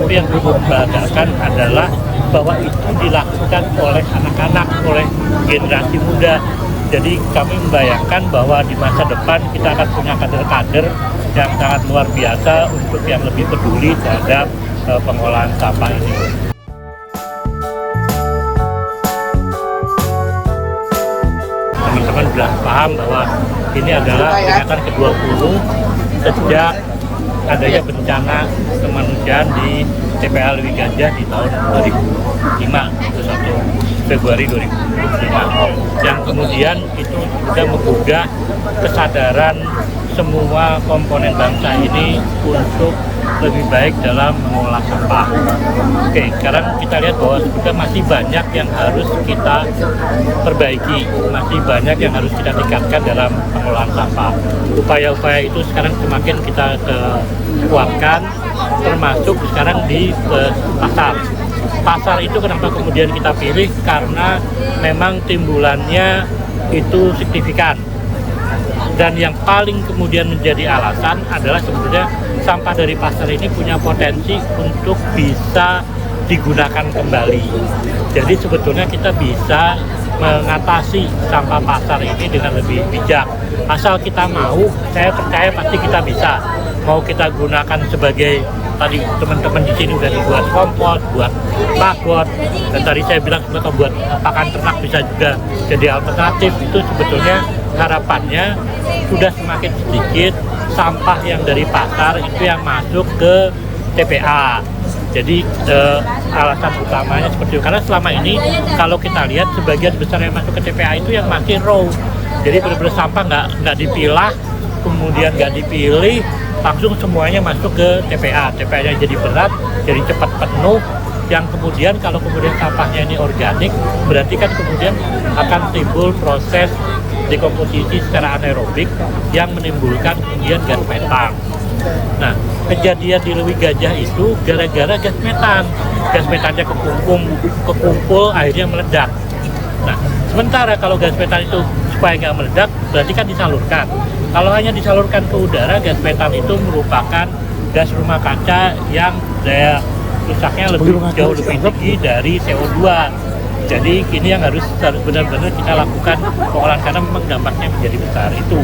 Tetapi yang membanggakan adalah bahwa itu dilakukan oleh anak-anak, oleh generasi muda. Jadi kami membayangkan bahwa di masa depan kita akan punya kader-kader yang sangat luar biasa untuk yang lebih peduli terhadap pengolahan sampah ini. Teman-teman sudah paham bahwa ini adalah peringatan ke-20 sejak adanya bencana kemanusiaan di TPA Lewi Gajah di tahun 2005, 1 Februari 2005, yang kemudian itu sudah menggugah kesadaran semua komponen bangsa ini untuk lebih baik dalam mengolah sampah. Oke, sekarang kita lihat bahwa sudah masih banyak yang harus kita perbaiki, masih banyak yang harus kita tingkatkan dalam pengolahan sampah. Upaya-upaya itu sekarang semakin kita kuatkan, termasuk sekarang di pasar. Pasar itu kenapa kemudian kita pilih? Karena memang timbulannya itu signifikan. Dan yang paling kemudian menjadi alasan adalah sebetulnya sampah dari pasar ini punya potensi untuk bisa digunakan kembali. Jadi sebetulnya kita bisa mengatasi sampah pasar ini dengan lebih bijak. Asal kita mau, saya percaya pasti kita bisa. Mau kita gunakan sebagai, tadi teman-teman di sini udah dibuat kompos, buat pagot, dan tadi saya bilang sebetulnya buat pakan ternak bisa juga jadi alternatif. Itu sebetulnya harapannya sudah semakin sedikit sampah yang dari pasar itu yang masuk ke TPA. Jadi alasan utamanya seperti itu, karena selama ini kalau kita lihat sebagian besar yang masuk ke TPA itu yang masih raw. Jadi benar-benar sampah nggak dipilah, kemudian nggak dipilih, langsung semuanya masuk ke TPA. TPA-nya jadi berat, jadi cepat penuh. Yang kemudian kalau kemudian sampahnya ini organik, berarti kan kemudian akan timbul proses dekomposisi secara anaerobik yang menimbulkan kemudian gas metan. Nah, kejadian di Lewi Gajah itu gara-gara gas metan. Gas metannya kekumpul akhirnya meledak. Nah, sementara kalau gas metan itu supaya nggak meledak, berarti kan disalurkan. Kalau hanya disalurkan ke udara, gas metan itu merupakan gas rumah kaca yang daya rusaknya jauh lebih tinggi dari CO2. Jadi ini yang harus benar-benar kita lakukan pengolahan karena memang dampaknya menjadi besar itu.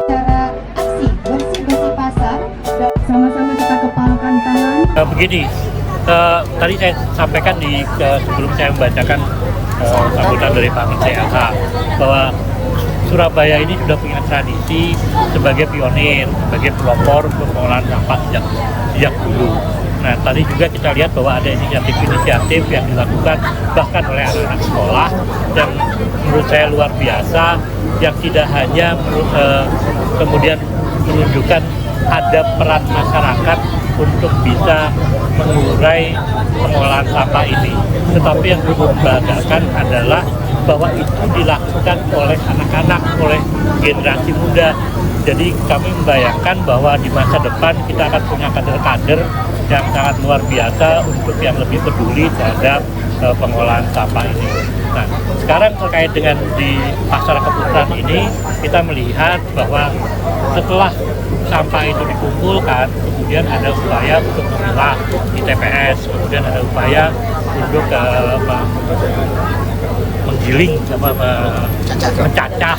Cara aksi bersih-bersih pasar, sama-sama kita kepalkan tangan. Begini, tadi saya sampaikan sebelum saya membacakan sambutan dari Pak Menteri LH bahwa Surabaya ini sudah punya tradisi sebagai pionir, sebagai pelopor pengolahan sampah sejak dulu. Nah, tadi juga kita lihat bahwa ada inisiatif yang dilakukan bahkan oleh anak-anak sekolah yang menurut saya luar biasa, yang tidak hanya kemudian menunjukkan ada peran masyarakat untuk bisa mengurai pengolahan sampah ini. Tetapi yang membanggakan adalah bahwa itu dilakukan oleh anak-anak, oleh generasi muda. Jadi kami membayangkan bahwa di masa depan kita akan punya kader-kader yang sangat luar biasa untuk yang lebih peduli terhadap pengolahan sampah ini. Nah, sekarang terkait dengan di pasar Keputaran ini, kita melihat bahwa setelah sampah itu dikumpulkan, kemudian ada upaya untuk memilah di TPS, kemudian ada upaya untuk menggiling, mencacah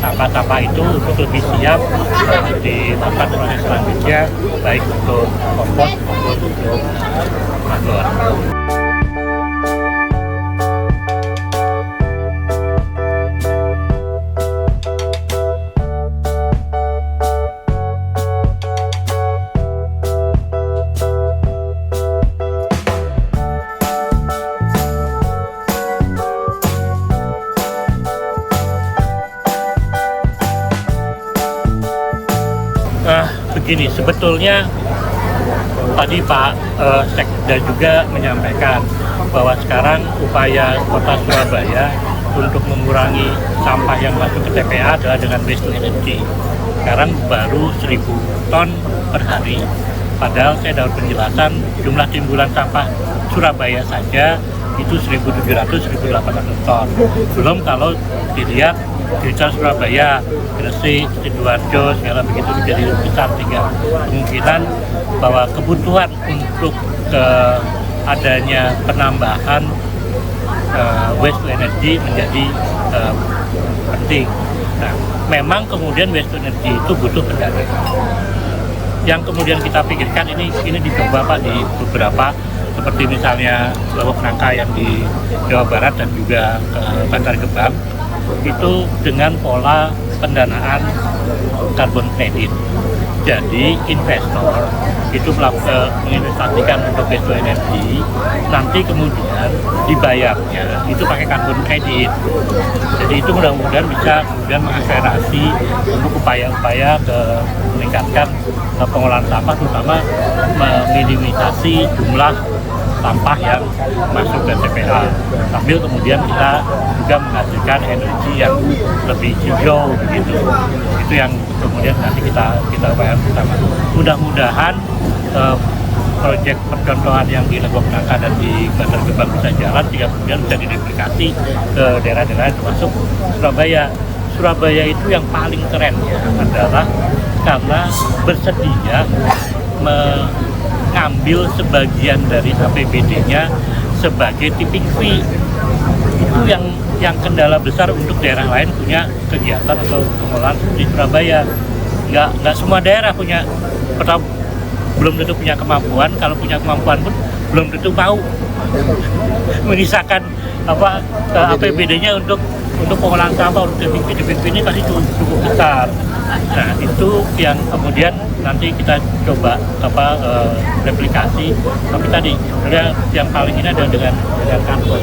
sampah-sampah itu untuk lebih siap dilakukan proses selanjutnya, baik untuk kompos maupun untuk pagot. Begini, sebetulnya tadi Pak Sekda juga menyampaikan bahwa sekarang upaya Kota Surabaya untuk mengurangi sampah yang masuk ke TPA adalah dengan waste to energy. Sekarang baru 1.000 ton per hari. Padahal saya dapat penjelasan jumlah timbulan sampah Surabaya saja itu 1.700-1.800 ton. Belum kalau dilihat sekitar Surabaya, Gresik, Sidoarjo, segala begitu menjadi lebih besar, sehingga kemungkinan bahwa kebutuhan untuk adanya penambahan waste to energy menjadi penting. Nah, memang kemudian waste to energy itu butuh pendanaan. Yang kemudian kita pikirkan ini dicoba Pak di beberapa, seperti misalnya Lewok Nangka yang di Jawa Barat dan juga Bantar Gebang, itu dengan pola pendanaan carbon credit. Jadi investor itu menginvestasikan untuk waste to energy, nanti kemudian dibayarnya itu pakai carbon credit. Jadi itu mudah-mudahan bisa kemudian mengakselerasi untuk upaya-upaya meningkatkan pengolahan sampah, terutama meminimisasi jumlah sampah yang masuk ke TPA, sambil kemudian kita juga menghasilkan energi yang lebih hijau begitu. Itu yang kemudian nanti kita upayakan bersama. Mudah-mudahan proyek percontohan yang di Lewok Nangka dan di Bantar Gebang bisa jalan, sehingga kemudian bisa direplikasi ke daerah-daerah termasuk Surabaya. Surabaya itu yang paling keren ya adalah karena bersedia mengambil sebagian dari APBD-nya sebagai tipping fee. Itu yang kendala besar untuk daerah lain punya kegiatan atau pengolahan di Surabaya. Nggak semua daerah punya, belum tentu punya kemampuan. Kalau punya kemampuan pun belum tentu mau menyisakan APBD-nya untuk pengolahan sampah, untuk tipping fee ini pasti cukup besar. Nah, itu yang kemudian nanti kita coba replikasi. Tapi tadi yang paling ini adalah dengan karbon.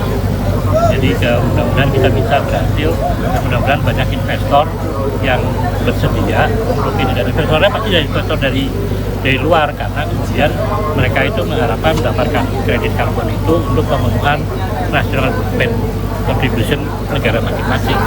Jadi mudah-mudahan kita bisa berhasil, dan mudah-mudahan banyak investor yang bersedia untuk ini, dan investornya pasti dari investor dari luar, karena kemudian mereka itu mengharapkan mendapatkan kredit karbon itu untuk pemenuhan national contribution negara masing-masing.